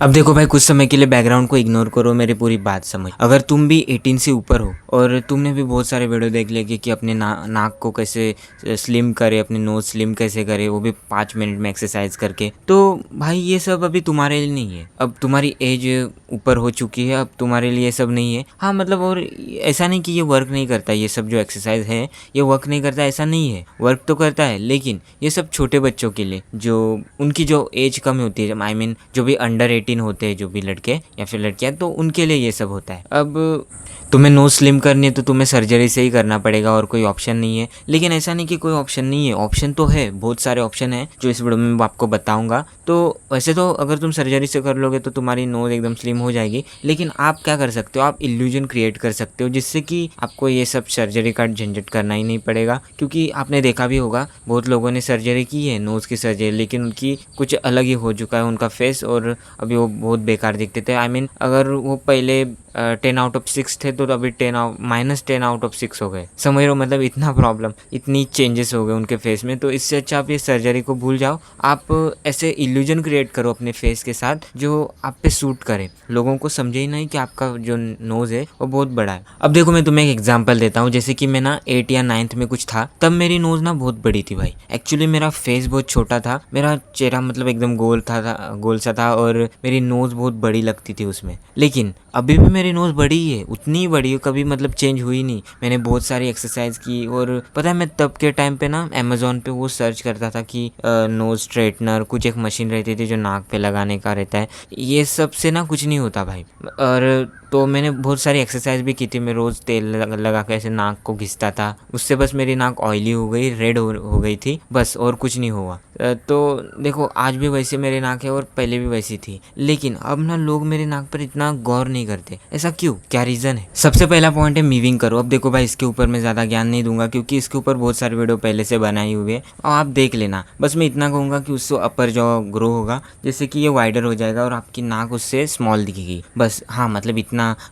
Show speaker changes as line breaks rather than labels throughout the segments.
अब देखो भाई, कुछ समय के लिए बैकग्राउंड को इग्नोर करो, मेरी पूरी बात समझ। अगर तुम भी 18 से ऊपर हो और तुमने भी बहुत सारे वीडियो देख लिए कि अपने नाक को कैसे स्लिम करे, अपनी नोज स्लिम कैसे करे, वो भी 5 मिनट में एक्सरसाइज करके, तो भाई ये सब अभी तुम्हारे लिए नहीं है। अब तुम्हारी एज ऊपर हो चुकी है, अब तुम्हारे लिए ये सब नहीं है। हाँ मतलब, और ऐसा नहीं कि ये वर्क नहीं करता, ये सब जो एक्सरसाइज है ये वर्क नहीं करता, ऐसा नहीं है, वर्क तो करता है। लेकिन ये सब छोटे बच्चों के लिए, जो उनकी जो एज कम होती है, आई मीन जो भी अंडर 18 होते हैं, जो भी लड़के या फिर लड़कियां, तो उनके लिए ये सब होता है। अब तुम्हें नोज स्लिम करनी है तो तुम्हें सर्जरी से ही करना पड़ेगा, और कोई ऑप्शन नहीं है। लेकिन ऐसा नहीं कि कोई ऑप्शन नहीं है, ऑप्शन तो है, बहुत सारे ऑप्शन है जो इस वीडियो में मैं आपको बताऊंगा। तो वैसे तो अगर तुम सर्जरी से कर लोगे तो तुम्हारी नोज एकदम स्लिम हो जाएगी, लेकिन आप क्या कर सकते हो, आप इल्यूजन क्रिएट कर सकते हो जिससे कि आपको ये सब सर्जरी का झंझट करना ही नहीं पड़ेगा। क्योंकि आपने देखा भी होगा, बहुत लोगों ने सर्जरी की है, नोज़ की सर्जरी, लेकिन उनकी कुछ अलग ही हो चुका है उनका फेस, और अभी वो बहुत बेकार दिखते थे। आई मीन अगर वो पहले 10/6 थे तो अभी -10/6 हो गए, समझ रहे हो? मतलब इतना प्रॉब्लम, इतनी चेंजेस हो गए उनके फेस में। तो इससे अच्छा आप ये सर्जरी को भूल जाओ, आप ऐसे इल्यूजन क्रिएट करो अपने फेस के साथ जो आप पे सूट करे। लोगों को समझे ही नहीं कि आपका जो नोज़ है वो बहुत बड़ा है। अब देखो, मैं तुम्हें एक एग्जांपल देता हूँ। जैसे कि मैं ना 8 या 9th में कुछ था, तब मेरी नोज़ ना बहुत बड़ी थी भाई। एक्चुअली मेरा फेस बहुत छोटा था, मेरा चेहरा मतलब एकदम गोल गोल सा था, और मेरी नोज़ बहुत बड़ी लगती थी उसमें। लेकिन अभी भी मेरी नोज़ बड़ी ही है, उतनी ही बड़ी है, कभी मतलब चेंज हुई नहीं। मैंने बहुत सारी एक्सरसाइज की, और पता है मैं तब के टाइम पे ना अमेज़ॉन पे वो सर्च करता था कि नोज़ स्ट्रेटनर, कुछ एक मशीन रहती थी जो नाक पे लगाने का रहता है, ये सब से ना कुछ नहीं होता भाई। और तो मैंने बहुत सारी एक्सरसाइज भी की थी। मैं रोज़ तेल लगा के ऐसे नाक को घिसता था, उससे बस मेरी नाक ऑयली हो गई, रेड हो गई थी बस, और कुछ नहीं हुआ। तो देखो, आज भी वैसे मेरी नाक है और पहले भी वैसी थी। लेकिन अब ना लोग मेरी नाक पर इतना गौर नहीं करते, ऐसा क्यों, क्या रीज़न है? सबसे पहला पॉइंट है मीविंग करो। अब देखो भाई, इसके ऊपर मैं ज़्यादा ज्ञान नहीं दूंगा क्योंकि इसके ऊपर बहुत सारे वीडियो पहले से बनाई हुई है, और आप देख लेना। बस मैं इतना कहूँगा कि उससे अपर जॉ ग्रो होगा, जैसे कि ये वाइडर हो जाएगा और आपकी नाक उससे स्मॉल दिखेगी बस। हाँ मतलब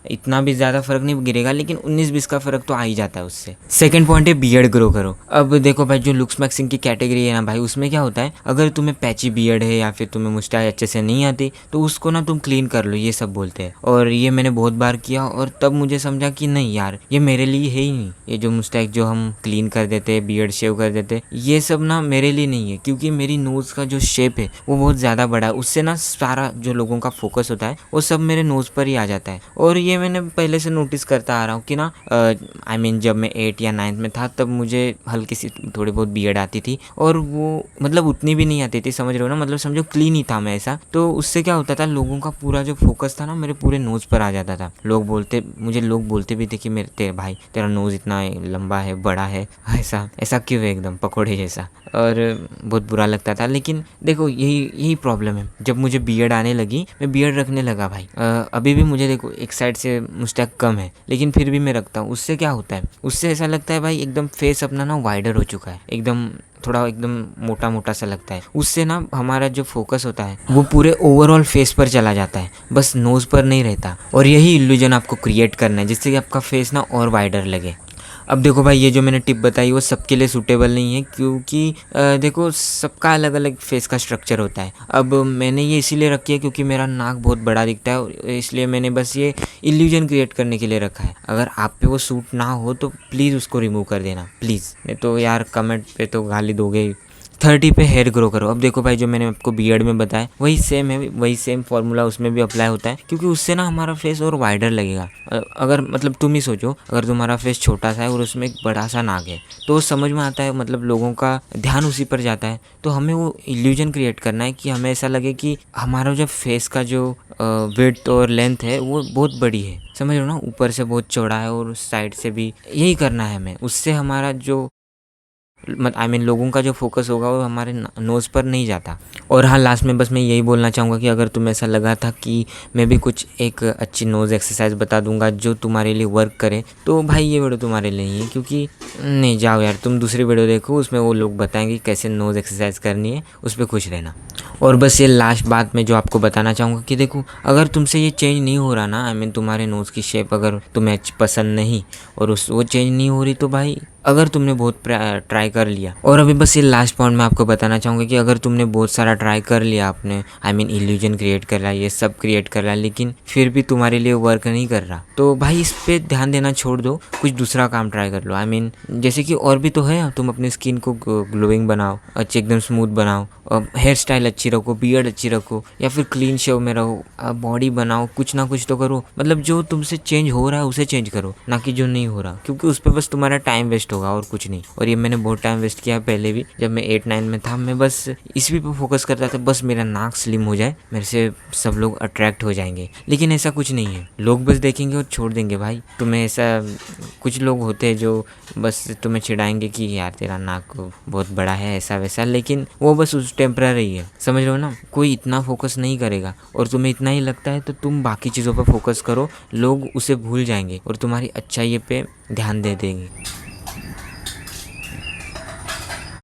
इतना भी ज़्यादा फर्क नहीं गिरेगा, लेकिन 19-20 का फर्क तो आ ही जाता है उससे। सेकंड पॉइंट है बियर्ड ग्रो करो। अब देखो भाई, जो लुक्स मैक्सिंग की कैटेगरी है ना भाई, उसमें क्या होता है, अगर तुम्हें पैची बियर्ड है या फिर तुम्हें मुस्टाच अच्छे से नहीं आती तो उसको ना तुम क्लीन कर लो, ये सब बोलते हैं। और ये मैंने बहुत बार किया, और तब मुझे समझा कि नहीं यार, ये मेरे लिए है ही नहीं। ये जो मुस्टैच जो हम क्लीन कर देते हैं, बियर्ड शेव कर देते हैं, ये सब ना मेरे लिए नहीं है। क्योंकि मेरी नोज़ का जो शेप है वो बहुत ज़्यादा बड़ा है, उससे ना सारा जो लोगों का फोकस होता है वो सब मेरे नोज़ पर ही आ जाता है। और ये मैंने पहले से नोटिस करता आ रहा हूँ कि ना आई मीन जब मैं 8 या 9th में था तब मुझे हल्की सी थोड़ी बहुत बियर्ड आती थी, और वो मतलब उतनी भी नहीं आती थी, समझ रहे हो ना? मतलब समझो क्लीन ही था मैं ऐसा। तो उससे क्या होता था, लोगों का पूरा जो फोकस था ना मेरे पूरे नोज़ पर आ जाता था। लोग बोलते भी थे कि मेरे भाई तेरा नोज़ इतना लंबा है, बड़ा है, ऐसा ऐसा क्यों है, एकदम पकोड़े जैसा, और बहुत बुरा लगता था। लेकिन देखो, यही प्रॉब्लम है। जब मुझे बियर्ड आने लगी, मैं बियर्ड रखने लगा भाई। अभी भी मुझे देखो एक साइड से मुस्टैच कम है, लेकिन फिर भी मैं रखता हूँ। उससे क्या होता है, उससे ऐसा लगता है भाई एकदम फेस अपना ना वाइडर हो चुका है, एकदम थोड़ा एकदम मोटा मोटा सा लगता है। उससे ना हमारा जो फोकस होता है वो पूरे ओवरऑल फेस पर चला जाता है, बस नोज़ पर नहीं रहता। और यही इल्यूजन आपको क्रिएट करना है, जिससे कि आपका फेस ना और वाइडर लगे। अब देखो भाई, ये जो मैंने टिप बताई वो सबके लिए सूटेबल नहीं है, क्योंकि देखो सबका अलग अलग फेस का स्ट्रक्चर होता है। अब मैंने ये इसीलिए रखी है क्योंकि मेरा नाक बहुत बड़ा दिखता है, इसलिए मैंने बस ये इल्यूजन क्रिएट करने के लिए रखा है। अगर आप पे वो सूट ना हो तो प्लीज़ उसको रिमूव कर देना, प्लीज़। नहीं तो यार कमेंट पे तो गाली दोगे ही। 30 पे हेयर ग्रो करो। अब देखो भाई, जो मैंने आपको बियर्ड में बताया वही सेम है, वही सेम फॉर्मूला उसमें भी अप्लाई होता है, क्योंकि उससे ना हमारा फेस और वाइडर लगेगा। अगर मतलब तुम ही सोचो, अगर तुम्हारा फेस छोटा सा है और उसमें एक बड़ा सा नाक है, तो समझ में आता है, मतलब लोगों का ध्यान उसी पर जाता है। तो हमें वो इल्यूजन क्रिएट करना है कि हमें ऐसा लगे कि हमारा जो फेस का जो विड्थ और लेंथ है वो बहुत बड़ी है, समझ रहे हो ना? ऊपर से बहुत चौड़ा है और साइड से भी, यही करना है हमें। उससे हमारा जो आई मीन लोगों का जो फोकस होगा वो हमारे नोज़ पर नहीं जाता। और हाँ, लास्ट में बस मैं यही बोलना चाहूँगा कि अगर तुम्हें ऐसा लगा था कि मैं भी कुछ एक अच्छी नोज़ एक्सरसाइज बता दूंगा जो तुम्हारे लिए वर्क करे, तो भाई ये वीडियो तुम्हारे लिए नहीं है। क्योंकि नहीं, जाओ यार, तुम दूसरी वीडियो देखो, उसमें वो लोग बताएंगे कैसे नोज़ एक्सरसाइज करनी है, उस पर खुश रहना। और बस ये लास्ट बात मैं जो आपको बताना चाहूँगा कि देखो, अगर तुमसे ये चेंज नहीं हो रहा ना, आई मीन तुम्हारे नोज़ की शेप अगर तुम्हें पसंद नहीं और वो चेंज नहीं हो रही, तो भाई अगर तुमने बहुत ट्राई कर लिया, और अभी बस ये लास्ट पॉइंट मैं आपको बताना चाहूँगा कि अगर तुमने बहुत सारा ट्राई कर लिया, आपने आई मीन इल्यूजन क्रिएट कर रहा है, ये सब क्रिएट कर रहा है, लेकिन फिर भी तुम्हारे लिए वर्क नहीं कर रहा, तो भाई इस पे ध्यान देना छोड़ दो, कुछ दूसरा काम ट्राई कर लो। आई मीन जैसे कि और भी तो है, तुम अपनी स्किन को ग्लोइंग बनाओ, अच्छी एकदम स्मूथ बनाओ, हेयर स्टाइल अच्छी रखो, बियर्ड अच्छी रखो, या फिर क्लीन शेव में रहो, बॉडी बनाओ, कुछ ना कुछ तो करो। मतलब जो तुमसे चेंज हो रहा है उसे चेंज करो, ना कि जो नहीं हो रहा, क्योंकि उस पर बस तुम्हारा टाइम वेस्ट होगा और कुछ नहीं। और ये मैंने बहुत टाइम वेस्ट किया पहले भी, जब मैं 8-9 में था, मैं बस इसी पे फोकस करता था, बस मेरा नाक स्लिम हो जाए, मेरे से सब लोग अट्रैक्ट हो जाएंगे। लेकिन ऐसा कुछ नहीं है, लोग बस देखेंगे और छोड़ देंगे भाई तुम्हें। ऐसा कुछ लोग होते हैं जो बस तुम्हें चिढ़ाएंगे कि यार तेरा नाक बहुत बड़ा है, ऐसा वैसा, लेकिन वो बस उस टेम्पररी है, समझ रहे हो ना। कोई इतना फोकस नहीं करेगा, और तुम्हें इतना ही लगता है तो तुम बाकी चीज़ों पर फोकस करो, लोग उसे भूल जाएंगे और तुम्हारी अच्छाई पे ध्यान दे देंगे।